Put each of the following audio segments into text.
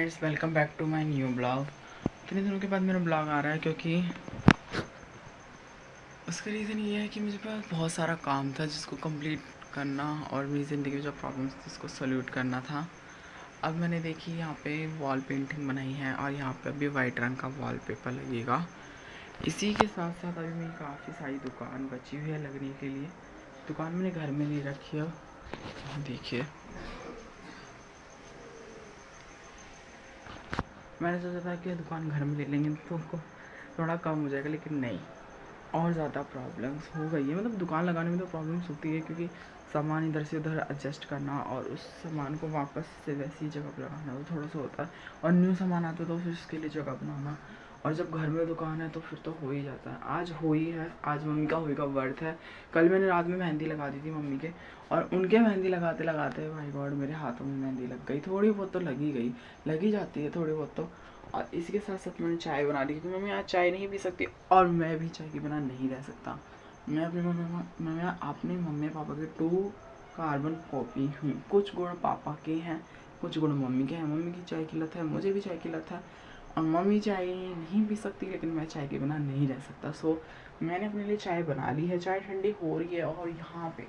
Friends, welcome back to my new blog. कितने दिनों के बाद मेरा ब्लॉग आ रहा है क्योंकि उसका रीज़न ये है कि मुझे पास बहुत सारा काम था जिसको कंप्लीट करना और मेरी ज़िंदगी में जो प्रॉब्लम्स थी उसको सॉल्यूट करना था। अब मैंने देखी यहाँ पे वॉल पेंटिंग बनाई है और यहाँ पे अभी वाइट रंग का वॉलपेपर लगेगा। इसी के साथ साथ अभी मेरी काफ़ी सारी दुकान बची हुई है लगने के लिए। दुकान मैंने घर में ले रखी है, देखिए। मैंने सोचा था कि दुकान घर में ले लेंगे तो उनको थोड़ा कम हो जाएगा, लेकिन नहीं, और ज़्यादा प्रॉब्लम्स हो गई है। मतलब दुकान लगाने में तो प्रॉब्लम्स होती है क्योंकि सामान इधर से उधर एडजस्ट करना और उस सामान को वापस से वैसी जगह पर लगाना तो थोड़ा सा होता है, और न्यू सामान आता है तो फिर उसके लिए जगह बनाना, और जब घर में दुकान है तो फिर तो हो ही जाता है। आज हो ही है, आज मम्मी का होएगा वर्थ है। कल मैंने रात में मेहंदी लगा दी थी मम्मी के, और उनके मेहंदी लगाते लगाते भाई गॉड मेरे हाथों में मेहंदी लग गई। थोड़ी बहुत तो लगी गई, लगी जाती है थोड़ी बहुत तो। और इसी के साथ साथ मैंने चाय बना ली क्योंकि मम्मी आज चाय नहीं पी सकती और मैं भी चाय के बिना नहीं रह सकता। मैं अपने मम्मी पापा के 2 कार्बन कॉपी हूँ। कुछ गुण पापा के हैं, कुछ गुण मम्मी के हैं। मम्मी की चाय की लत है, मुझे भी चाय की लत है, और मम्मी चाय नहीं पी सकती लेकिन मैं चाय के बिना नहीं रह सकता। सो मैंने अपने लिए चाय बना ली है, चाय ठंडी हो रही है, और यहाँ पे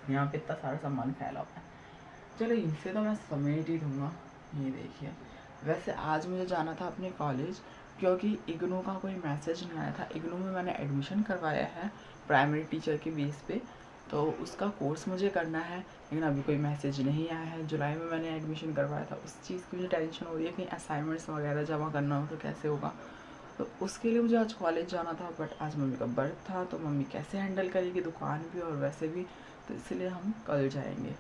इतना सारा सामान फैला हुआ है। चलो इनसे तो मैं समेट ही दूँगा। ये देखिए, वैसे आज मुझे जाना था अपने कॉलेज क्योंकि इग्नू का कोई मैसेज नहीं आया था। इग्नू में मैंने एडमिशन करवाया है प्राइमरी टीचर के बेस पे, तो उसका कोर्स मुझे करना है, लेकिन अभी कोई मैसेज नहीं आया है। जुलाई में मैंने एडमिशन करवाया था, उस चीज़ की मुझे टेंशन हो रही है कि असाइनमेंट्स वगैरह जमा करना हो तो कैसे होगा। तो उसके लिए मुझे आज कॉलेज जाना था, बट आज मम्मी का बर्थ था तो मम्मी कैसे हैंडल करेगी दुकान भी और वैसे भी, तो इसलिए हम कल जाएंगे।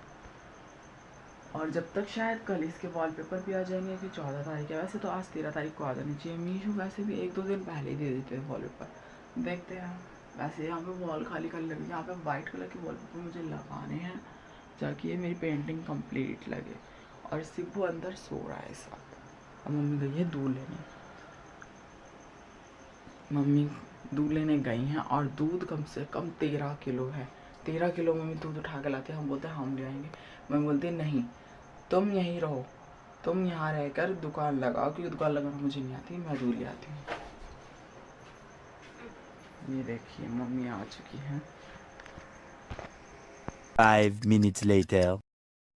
और जब तक शायद कल इसके वॉलपेपर भी आ जाएंगे कि 14 तारीख है। वैसे तो आज 13 तारीख को आ जानी चाहिए। मीशो वैसे भी 1-2 दिन पहले ही दे देते हैं वॉलपेपर, देखते हैं। वैसे यहाँ पे वॉल खाली खाली लगी, यहाँ पे वाइट कलर के वॉलपेपर मुझे लगाने हैं ताकि ये मेरी पेंटिंग कंप्लीट लगे। और सिब्बू अंदर सो रहा है इस वक्त, और मम्मी गई है दूध लेने। मम्मी दूध लेने गई हैं और दूध कम से कम 13 किलो है। 13 किलो मम्मी दूध उठा के लाते हैं। हम बोलते हैं हम ले आएंगे, मम्मी बोलती है नहीं, तुम यहीं रहो, तुम यहाँ रहकर दुकान लगाओ, क्योंकि दुकान लगाना मुझे नहीं आती, मैं दूर ले आती हूँ। ये देखिए मम्मी आ चुकी है। 5 minutes later.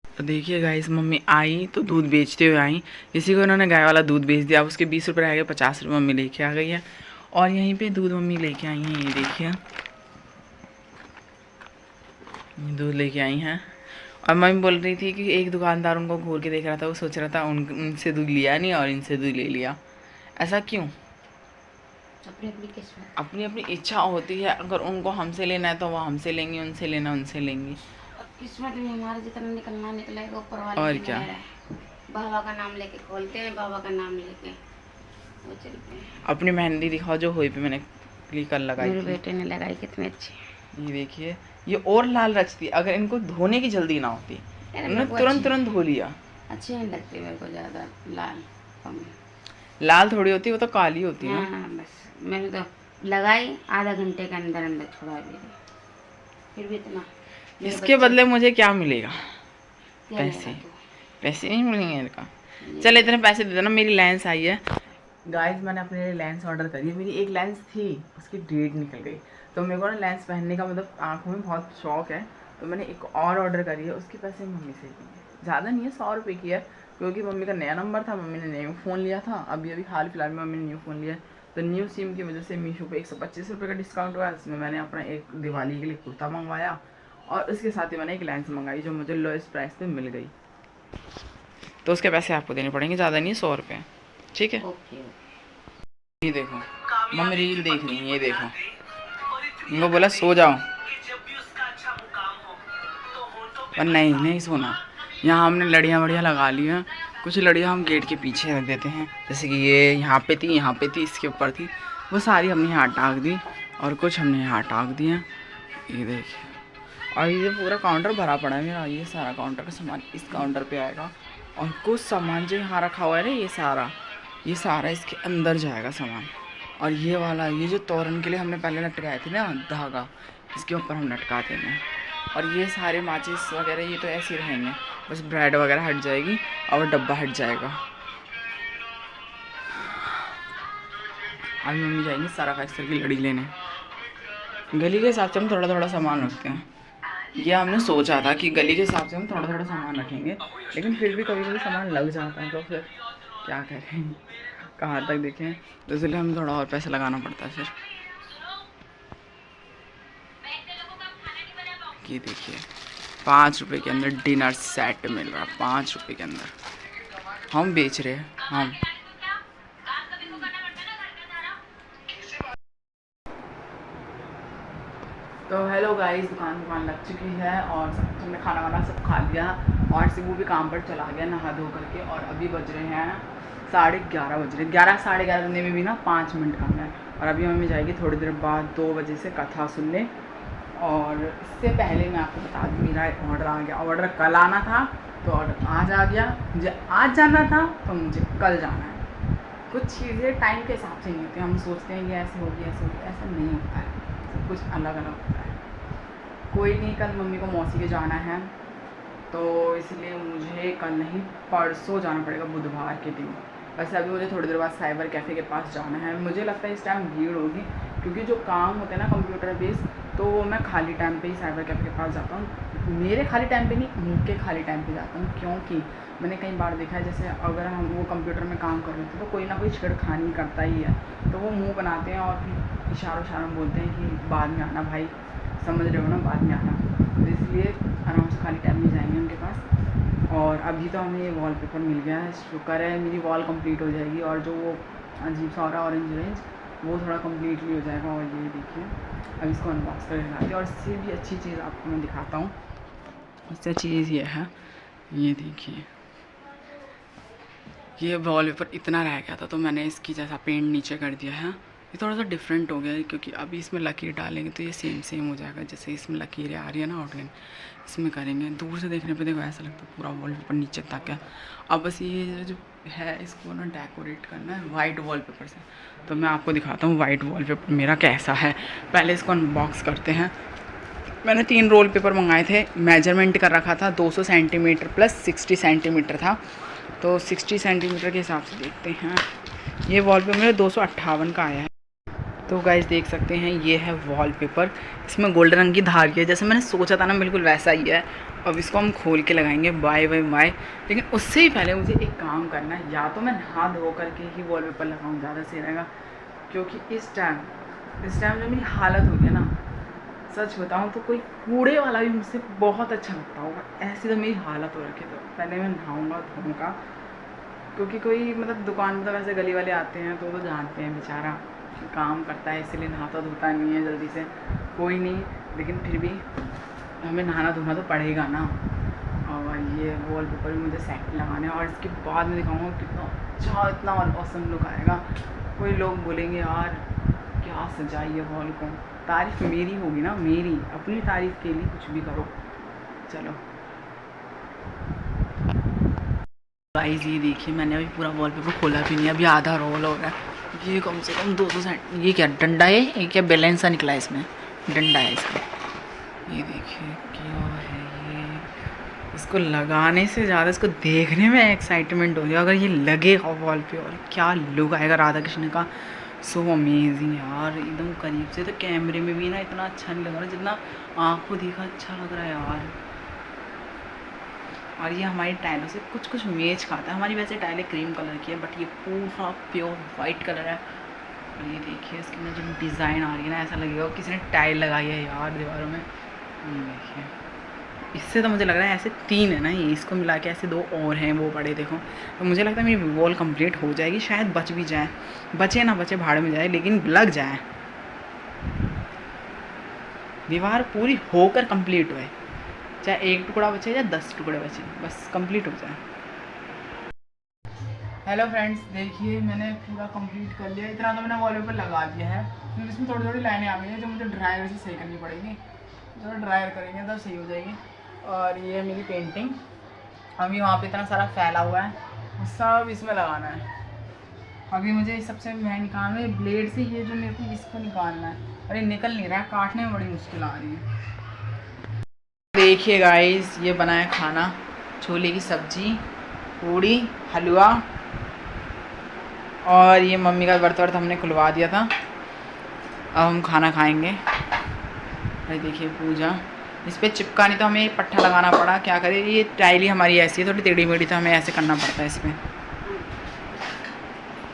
तो देखिए गाइस, मम्मी आई तो दूध बेचते हुए आई। किसी को उन्होंने गाय वाला दूध बेच दिया, अब उसके 20 रुपये रह गए, 50 रुपये मम्मी लेके आ गई है। और यहीं पे दूध मम्मी लेके आई हैं, ये देखिए दूध लेके आई हैं। और मम्मी बोल रही थी कि एक दुकानदार उनको घूर के देख रहा था, वो सोच रहा था उनसे दूध लिया नहीं और इनसे दूध ले लिया। ऐसा क्यों? अपनी अपनी इच्छा होती है, अगर उनको हमसे लेना है तो वो हमसे लेंगी, उनसे लेना उनसे लेंगी। किस्मत में हमारा जितना निकलना निकलेगा ऊपर वाले और की क्या, मेहर है। बाबा का नाम लेके खोलते हैं, बाबा का नाम लेके वो चलते हैं। अपनी मेहंदी दिखाओ जो हुई पे मैंने कल लगाई मेरे थी। बेटे ने लगाई, कितनी अच्छी। ये देखिए, ये और लाल रचती, अगर इनको धोने की जल्दी ना होती उन्होंने तुरंत धो लिया। अच्छी नहीं लगती मेरे को ज़्यादा लाल, कम। लाल थोड़ी होती, वो तो काली होती है। हाँ बस मैंने तो लगाई, आधा घंटे के अंदर अंदर छोड़ा भी नहीं। फिर भी इतना इसके बदले मुझे क्या मिलेगा? क्या पैसे लेगा तू? पैसे नहीं मिलेंगे इनका। चल इतने पैसे दे देना। मेरी लेंस आई है गाइस, मैंने अपने लिए लेंस ऑर्डर करी है। मेरी एक लेंस थी, उसकी डेट निकल गई, तो मेरे को ना लेंस पहनने का मतलब आँखों में बहुत शौक है, तो मैंने एक और ऑर्डर करी है। उसके पैसे मम्मी से लिए, ज़्यादा नहीं है, 100 रुपये की है, क्योंकि मम्मी का नया नंबर था, मम्मी ने न्यू फ़ोन लिया था। अभी हाल फिलहाल में मम्मी ने न्यू फ़ोन लिया, तो न्यू सिम की वजह से मीशो पे 125 रुपये का डिस्काउंट हुआ। इसमें मैंने अपना एक दिवाली के लिए कुर्ता मंगवाया, और उसके साथ ही मैंने एक लेंस मंगाई जो मुझे लोएस्ट प्राइस पे मिल गई। तो उसके पैसे आपको देने पड़ेंगे, ज़्यादा नहीं, 100 रुपये, ठीक है। ये देखो मम्मी रील देख रही है, ये देखो, उनको बोला सो जाओ, पर नहीं सोना। यहाँ हमने लड़ियाँ वड़ियाँ लगा ली हैं। कुछ लड़ियाँ हम गेट के पीछे रख देते हैं, जैसे कि ये यहाँ पे थी, इसके ऊपर थी, वो सारी हमने यहाँ टाँग दी, और कुछ हमने यहाँ टाँग दी हैं। ये देखिए, और ये पूरा काउंटर भरा पड़ा है मेरा। ये सारा काउंटर का सामान इस काउंटर पे आएगा, और कुछ सामान जो यहाँ रखा हुआ है ना, ये सारा इसके अंदर जाएगा सामान। और ये वाला, ये जो तोरण के लिए हमने पहले लटकाए थे ना धागा, इसके ऊपर हम लटका देंगे। और ये सारे माचिस वगैरह ये तो ऐसे ही रहेंगे, बस ब्रेड वगैरह हट जाएगी और डब्बा हट जाएगा। अभी मम्मी जाएंगी सर्फ एक्सेल की लड़ी लेने। गली के हिसाब से हम थोड़ा थोड़ा सामान रखते हैं। ये हमने सोचा था कि गली के हिसाब से हम थोड़ा थोड़ा सामान रखेंगे, लेकिन फिर भी कभी कभी सामान लग जाता है तो फिर क्या करें, कहाँ तक देखें, तो इसलिए हमें थोड़ा और पैसा लगाना पड़ता है फिर। ये देखिए 5 रुपये के अंदर डिनर सेट मिल रहा है, 5 रुपये के अंदर हम बेच रहे हैं हम। तो हेलो गाइस, दुकान लग चुकी है और सब हमने खाना वाना सब खा लिया और सिबू भी काम पर चला गया नहा धो करके। और अभी बज रहे हैं 11:30 बज रहे, 11 साढ़े 11 बनने में भी ना 5 मिनट कम है। और अभी मम्मी जाएगी थोड़ी देर बाद 2 बजे से कथा सुनने। और इससे पहले मैं आपको बता दूँ, मेरा ऑर्डर आ गया। ऑर्डर कल आना था तो ऑर्डर आज आ गया। मुझे आज जाना था तो मुझे कल जाना है। कुछ चीज़ें टाइम के हिसाब से नहीं होती, हम सोचते हैं कि ऐसे होगी ऐसे होगी, ऐसा नहीं होता है, सब कुछ अलग अलग होता है। कोई नहीं, कल मम्मी को मौसी के जाना है तो इसलिए मुझे कल नहीं परसों जाना पड़ेगा, बुधवार के दिन। वैसे अभी मुझे थोड़ी देर बाद साइबर कैफ़े के पास जाना है। मुझे लगता है इस टाइम भीड़ होगी, क्योंकि जो काम होते हैं ना कंप्यूटर बेस, तो वो मैं खाली टाइम पे ही साइबर कैफ़े के पास जाता हूँ। मेरे खाली टाइम पे नहीं, उनके खाली टाइम पे जाता हूँ, क्योंकि मैंने कई बार देखा है जैसे अगर हम वो कंप्यूटर में काम कर रहे थे तो कोई ना कोई छेड़खानी करता ही है, तो वो मुँह बनाते हैं और फिर इशारों में बोलते हैं कि बाद में आना भाई, समझ रहे हो ना, बाद में आना। तो इसलिए आराम से खाली टाइम में जाएंगे उनके पास। और अभी तो हमें ये वॉलपेपर मिल गया है, शुक्र है मेरी वॉल कंप्लीट हो जाएगी। और जो वो अजीब सा हो रहा है ऑरेंज वो थोड़ा कम्प्लीटली हो जाएगा। और ये देखिए अब इसको अनबॉक्स करके दिखाती हूँ। और इससे भी अच्छी चीज़ आपको मैं दिखाता हूँ। इससे अच्छी चीज़ ये है, ये देखिए, ये वॉलपेपर इतना रह गया था तो मैंने इसकी जैसा पेंट नीचे कर दिया है। ये थोड़ा सा डिफरेंट हो गया है, क्योंकि अभी इसमें लकीर डालेंगे तो ये सेम हो जाएगा। जैसे इसमें लकीरें आ रही है ना आउटलाइन, इसमें करेंगे। दूर से देखने पे देखो ऐसा लगता है पूरा वॉलपेपर नीचे तक है। अब बस ये जो है इसको ना डेकोरेट करना है वाइट वॉलपेपर से। तो मैं आपको दिखाता हूँ वाइट वॉलपेपर मेरा कैसा है। पहले इसको अनबॉक्स करते हैं। मैंने 3 रोल पेपर मंगाए थे, मेजरमेंट कर रखा था 200 सेंटीमीटर प्लस 60 सेंटीमीटर था, तो 60 सेंटीमीटर के हिसाब से देखते हैं। ये वॉलपेपर मेरा 258 का आया है। तो गाइस देख सकते हैं ये है वॉलपेपर, इसमें गोल्डन रंग की धार है, जैसे मैंने सोचा था ना बिल्कुल वैसा ही है। अब इसको हम खोल के लगाएंगे बाय बाय। लेकिन उससे ही पहले मुझे एक काम करना है, या तो मैं नहा धो करके ही वॉलपेपर लगाऊँ, ज़्यादा सही रहेगा। क्योंकि इस टाइम जो मेरी हालत होगी ना, सच बताऊँ तो कोई कूड़े वाला भी मुझसे बहुत अच्छा लगता होगा, ऐसी तो मेरी हालत हो रखी। तो पहले मैं नहाऊँगा धोऊँगा, क्योंकि कोई मतलब दुकान में तो वैसे गली वाले आते हैं तो जानते हैं बेचारा काम करता है, इसलिए नहाता धोता नहीं है जल्दी से, कोई नहीं, लेकिन फिर भी हमें नहाना धोना तो पड़ेगा ना। और ये वॉलपेपर भी मुझे सेट लगाना है और इसके बाद में दिखाऊंगा कितना अच्छा, इतना ऑसम लुक आएगा। कोई लोग बोलेंगे यार क्या सजाई है वॉल को, तारीफ मेरी होगी ना, मेरी अपनी तारीफ के लिए कुछ भी करो। चलो गाइस ये देखिए, मैंने अभी पूरा वॉलपेपर खोला भी नहीं, अभी आधा रोल हो रहा है। ये कम से कम 200 सेंट, ये क्या डंडा है, ये क्या बैलेंस सा निकला है, इसमें डंडा है इसका। ये देखिए क्या है ये, इसको लगाने से ज़्यादा इसको देखने में एक्साइटमेंट हो रही है। अगर ये लगेगा वॉल पे और क्या लुक आएगा राधा कृष्ण का, सो अमेजिंग यार, एकदम करीब से। तो कैमरे में भी ना इतना अच्छा नहीं लग रहा जितना आँखों देखा अच्छा लग रहा है यार। और ये हमारी टाइलों से कुछ मैच खाता है। हमारी वैसे टाइलें क्रीम कलर की है, बट ये पूरा प्योर वाइट कलर है। और ये देखिए इसके अंदर जो डिज़ाइन आ रही है ना, ऐसा लगेगा किसी ने टाइल लगाई है यार दीवारों में। देखिए इससे तो मुझे लग रहा है ऐसे 3 है ना, ये इसको मिला के ऐसे 2 और हैं वो बड़े, देखो। तो मुझे लगता है मेरी वॉल कंप्लीट हो जाएगी, शायद बच भी जाए, बचे ना बचे भाड़ में जाए, लेकिन लग जाए, दीवार पूरी होकर कंप्लीट हुए, चाहे 1 टुकड़ा बचे या 10 टुकड़े बचे, बस कंप्लीट हो जाए। हेलो फ्रेंड्स, देखिए मैंने पूरा कंप्लीट कर लिया। इतना तो मैंने वॉलपेपर लगा दिया है, फिर इसमें थोड़ी लाइनें आ गई हैं जो मुझे ड्रायर से सही करनी पड़ेगी। जब ड्रायर करेंगे तब सही हो जाएगी। और ये मेरी पेंटिंग, अभी वहाँ पे इतना सारा फैला हुआ है, वो सब इसमें लगाना है। अभी मुझे सबसे मैं निकालना है ब्लेड से, ये जो मेरे को इसको निकालना है, अरे निकल नहीं रहा है, काटने में बड़ी मुश्किल आ रही है। देखिए गाइस ये बना है खाना, छोले की सब्जी, पूड़ी, हलवा और ये मम्मी का बर्त वर्त हमने खुलवा दिया था, अब हम खाना खाएंगे। भाई देखिए पूजा, इस पर चिपका नहीं तो हमें पट्टा लगाना पड़ा, क्या करें, ये टाइल ही हमारी ऐसी है थोड़ी टेढ़ी मेढ़ी, तो हमें ऐसे करना पड़ता है इसमें।